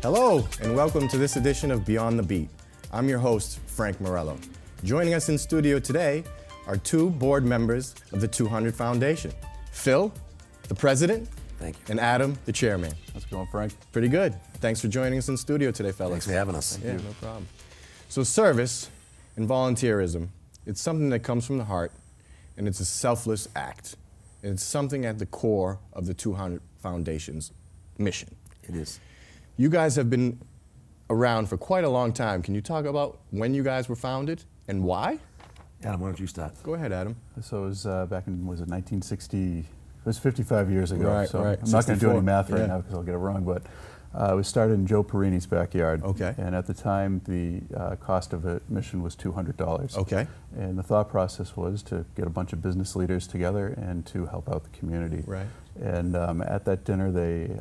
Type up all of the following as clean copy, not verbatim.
Hello, and welcome to this edition of Beyond the Beat. I'm your host, Frank Morello. Joining us in studio today are two board members of the 200 Foundation. Phil, the president, Thank you. and Adam, the chairman. How's it going, Frank? Pretty good. Thanks for joining us in studio today, fellas. Thanks for having us. Yeah, no problem. So service and volunteerism, it's something that comes from the heart, and it's a selfless act. And it's something at the core of the 200 Foundation's mission. It is. You guys have been around for quite a long time. Can you talk about when you guys were founded and why? Adam, why don't you start? Go ahead, Adam. So it was back in, was it 1960? It was 55 years ago. Right, so right. I'm not going to do 64. any math right Yeah. now because I'll get it wrong, but it was started in Joe Perini's backyard. Okay. And at the time, the cost of admission was $200. Okay. And the thought process was to get a bunch of business leaders together and to help out the community. Right. And at that dinner, they,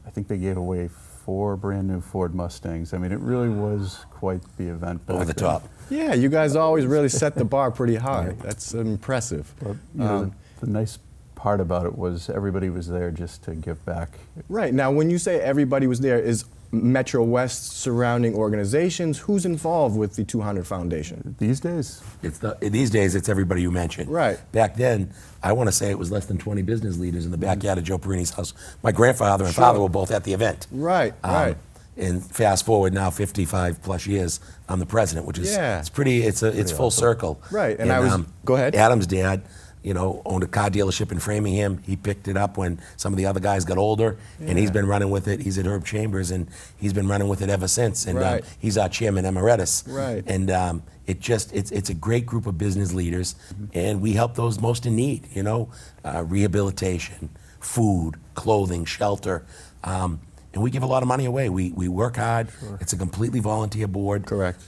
I think they gave away 4 brand new Ford Mustangs. I mean, it really was quite the event. Over the top. Yeah, you guys always really set the bar pretty high. That's impressive. But, you know, the nice part about it was everybody was there just to give back. Right. Now, when you say everybody was there, is Metro West surrounding organizations, who's involved with the 200 Foundation? These days, These days, it's everybody you mentioned. Right. Back then, I want to say it was less than 20 business leaders in the backyard of Joe Perini's house. My grandfather and father were both at the event. Right, right. And fast forward now 55 plus years, I'm the president, which is it's full circle. Right, and I was, go ahead. Adam's dad, you know, owned a car dealership in Framingham. He picked it up when some of the other guys got older, and he's been running with it. He's at Herb Chambers, and he's been running with it ever since. And Right. he's our chairman emeritus. Right. And it's a great group of business leaders, and we help those most in need. You know, rehabilitation, food, clothing, shelter. And we give a lot of money away. We work hard. Sure. It's a completely volunteer board. Correct.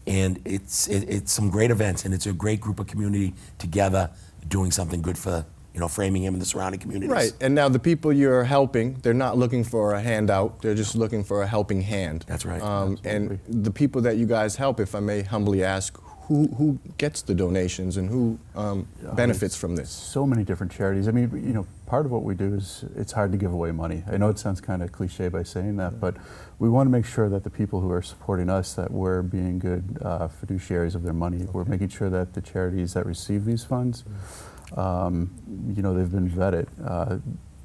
And it's some great events, and it's a great group of community together doing something good for, you know, Framingham and the surrounding communities. Right, and now the people you're helping, they're not looking for a handout, they're just looking for a helping hand. That's right. And the people that you guys help, if I may humbly ask, who gets the donations and who benefits from this? so many different charities. I mean, you know, part of what we do is it's hard to give away money. I know it sounds kind of cliche by saying that, but we want to make sure that the people who are supporting us, that we're being good fiduciaries of their money. Okay. We're making sure that the charities that receive these funds, you know, they've been vetted.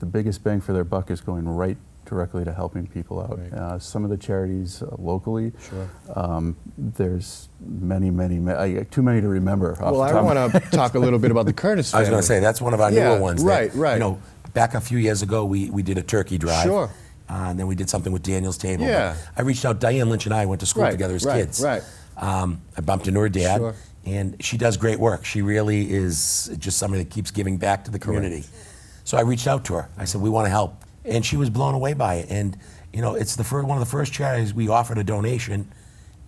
The biggest bang for their buck is going right directly to helping people out. Right. Some of the charities locally, Sure. there's many, too many to remember. Well, I want to talk a little bit about the Curtis family. I was going to say, that's one of our newer ones. Right, right. You know, back a few years ago, we did a turkey drive. Sure. And then we did something with Daniel's Table. Yeah. But I reached out, Diane Lynch and I went to school together as kids. Right. I bumped into her dad, Sure. and she does great work. She really is just somebody that keeps giving back to the community. So I reached out to her. I said, we want to help. And she was blown away by it. And, you know, it's one of the first charities we offered a donation,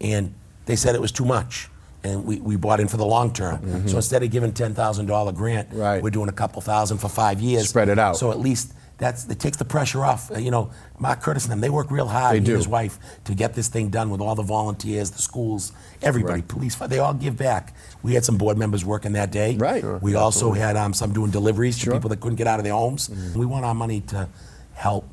and they said it was too much. And we bought in for the long term. Mm-hmm. So instead of giving $10,000 grant, we're doing a couple thousand for 5 years. Spread it out. So at least it takes the pressure off. You know, Mark Curtis and them, they work real hard, he and his wife, to get this thing done with all the volunteers, the schools, everybody, police, they all give back. We had some board members working that day. Right. Sure. We also had some doing deliveries to Sure. people that couldn't get out of their homes. Mm-hmm. We want our money to help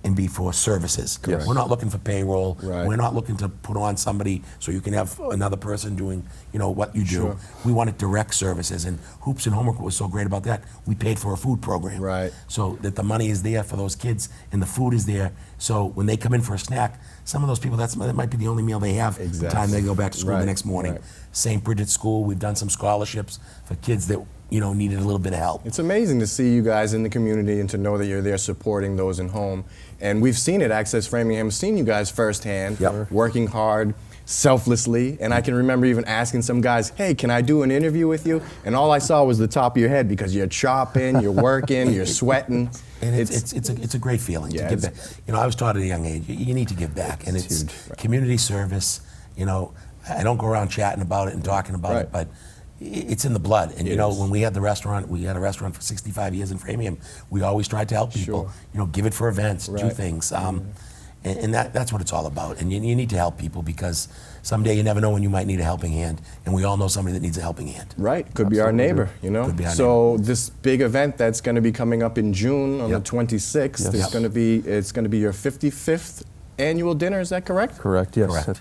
and be for services. Correct. We're not looking for payroll. Right. We're not looking to put on somebody so you can have another person doing, you know, what you do. Sure. We wanted direct services, and Hoops and Homework was so great about that. We paid for a food program. Right. So that the money is there for those kids and the food is there. So when they come in for a snack, some of those people, that might be the only meal they have the time they go back to school the next morning. Right. St. Bridget's School, we've done some scholarships for kids that, you know, needed a little bit of help. It's amazing to see you guys in the community and to know that you're there supporting those in home. And we've seen it, Access Framingham, seen you guys firsthand, working hard, selflessly. And I can remember even asking some guys, hey, can I do an interview with you? And all I saw was the top of your head because you're chopping, you're working, you're sweating. And it's a great feeling to give back. You know, I was taught at a young age, you need to give back. And it's community service. You know, I don't go around chatting about it and talking about it, but it's in the blood. And you know, when we had a restaurant for 65 years in Framingham. We always tried to help people. You know, give it for events, do things. And that's what it's all about. And you need to help people because someday you never know when you might need a helping hand. And we all know somebody that needs a helping hand. Right, could be our neighbor, you know? Could be our so this big event that's going to be coming up in June on Yep. the 26th, Yes. it's going to be your 55th annual dinner, is that correct? Correct, yes. Correct.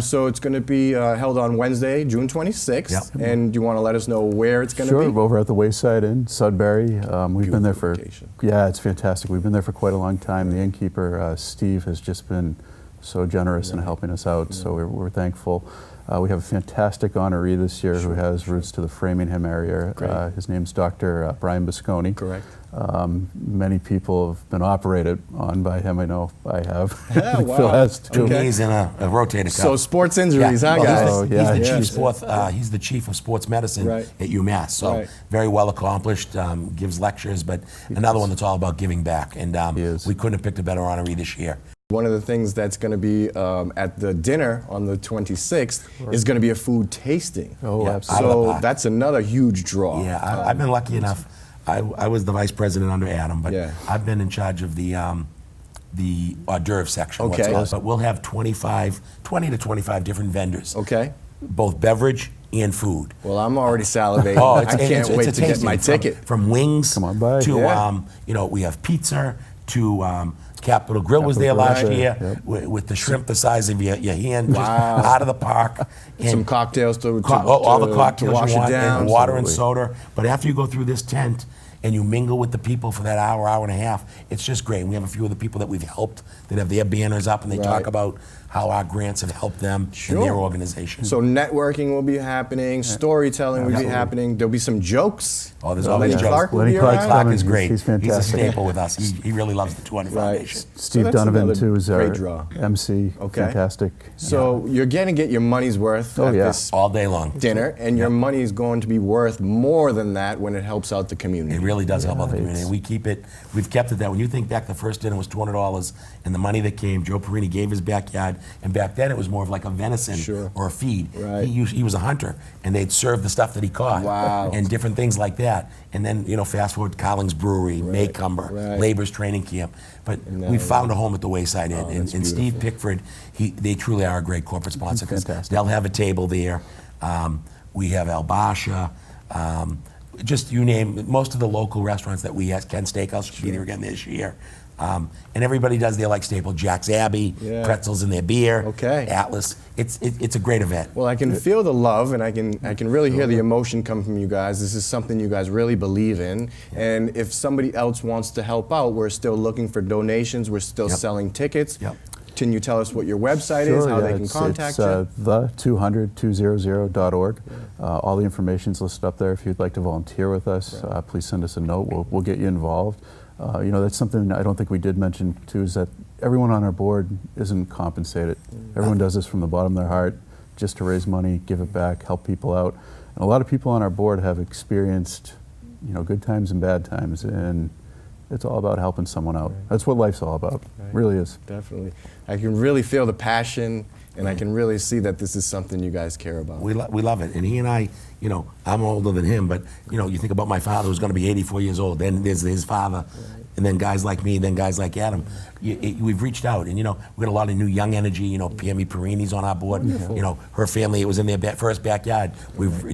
So it's going to be held on Wednesday, June 26th. Yep. And you want to let us know where it's going to Sure, be? over at the Wayside Inn, Sudbury. We've been there Beautiful for, location. yeah, it's fantastic. We've been there for quite a long time. The innkeeper, Steve, has just been so generous in helping us out, so we're thankful. We have a fantastic honoree this year who has roots to the Framingham area. Great. His name's Dr. Brian Bisconi. Correct. Many people have been operated on by him. I know I have. Yeah, Phil wow. has too. Okay. He's in a rotator cuff. So sports injuries, Yeah. huh, Well, guys? Oh, he's yeah. the Yeah. he's the chief of sports medicine Right. at UMass. So Right. very well accomplished. Gives lectures, but another one that's all about giving back. And He is. we couldn't have picked a better honoree this year. One of the things that's going to be at the dinner on the 26th is going to be a food tasting. Oh, Yeah. absolutely. Out of the So park. that's another huge draw. Yeah, I've been lucky enough. I was the vice president under Adam, but Yeah. I've been in charge of the hors d'oeuvre section. Okay. what's called. But we'll have 20 to 25 different vendors, Okay. both beverage and food. Well, I'm already salivating. Oh, I can't wait a to get tasting my ticket. From wings Come on by. to, Yeah. we have pizza to Capitol Grill was there Capitol last Grill, year yep. with the shrimp the size of your hand, just Wow. out of the park. And Some cocktails to all the cocktails to wash you want, it down. and water and Absolutely. soda. But after you go through this tent and you mingle with the people for that hour and a half, it's just great. And we have a few of the people that we've helped that have their banners up and they Right. talk about how our grants have helped them in their organization. So networking will be happening, storytelling will be Absolutely. happening. There'll be some jokes. Oh, there's Lenny always jokes. Clark will Lenny be Clark's around. Clark coming. is great. He's fantastic. He's a staple with us. He really loves the 200 Right. Foundation. So Steve that's Donovan, another too, is our great draw. MC. Okay. Fantastic. So you're going to get your money's worth Oh, at yeah. this All day long. dinner, and your money is going to be worth more than that when it helps out the community. It really does help out the community. it's- We've kept it that. When you think back, the first dinner was $200, and the money that came, Joe Perini gave his backyard, and back then it was more of like a venison Sure. or a feed. Right. He was a hunter, and they'd serve the stuff that he caught, Wow. and different things like that. And then fast forward, Carling's Brewery, Maycumber, Right. Labor's Training Camp. But And we found a home at the Wayside Inn, that's and Steve Pickford, they truly are a great corporate sponsor because fantastic. they'll have a table there. We have Al Basha. Just you name most of the local restaurants that we have. Ken Steakhouse will be there again this year. And everybody does their staple, Jack's Abbey, Yeah. pretzels in their beer, Okay. Atlas. It's a great event. Well, I can feel the love, and I can really hear the emotion come from you guys. This is something you guys really believe in. And if somebody else wants to help out, we're still looking for donations. We're still Yep. selling tickets. Yep. Can you tell us what your website is, how they can contact you? the200-200.org. All the information's listed up there. If you'd like to volunteer with us, please send us a note. We'll get you involved. That's something I don't think we did mention too, is that everyone on our board isn't compensated. Everyone does this from the bottom of their heart, just to raise money, give it back, help people out. And a lot of people on our board have experienced, good times and bad times, and it's all about helping someone out. That's what life's all about. Really is. Definitely. I can really feel the passion, and I can really see that this is something you guys care about. We love it. And he and I, I'm older than him, but, you think about my father who's going to be 84 years old. Then there's his father, and then guys like me, then guys like Adam. We've reached out, and, we've got a lot of new young energy. Pammy Perini's on our board. Her family, it was in their first backyard.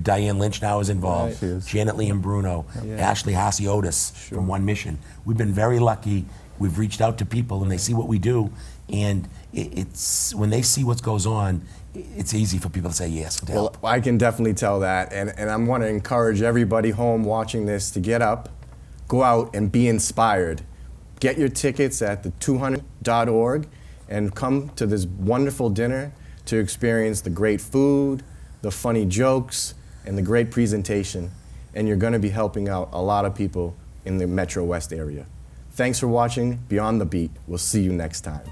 Diane Lynch now is involved. Right. She is. Janet Lee and Bruno. Ashley Hasse Otis from One Mission. We've been very lucky. We've reached out to people, and they see what we do. And it's when they see what goes on, it's easy for people to say yes and to help. Well, I can definitely tell that, and I want to encourage everybody home watching this to get up, go out, and be inspired. Get your tickets at the200.org and come to this wonderful dinner to experience the great food, the funny jokes, and the great presentation. And you're going to be helping out a lot of people in the Metro West area. Thanks for watching Beyond the Beat. We'll see you next time.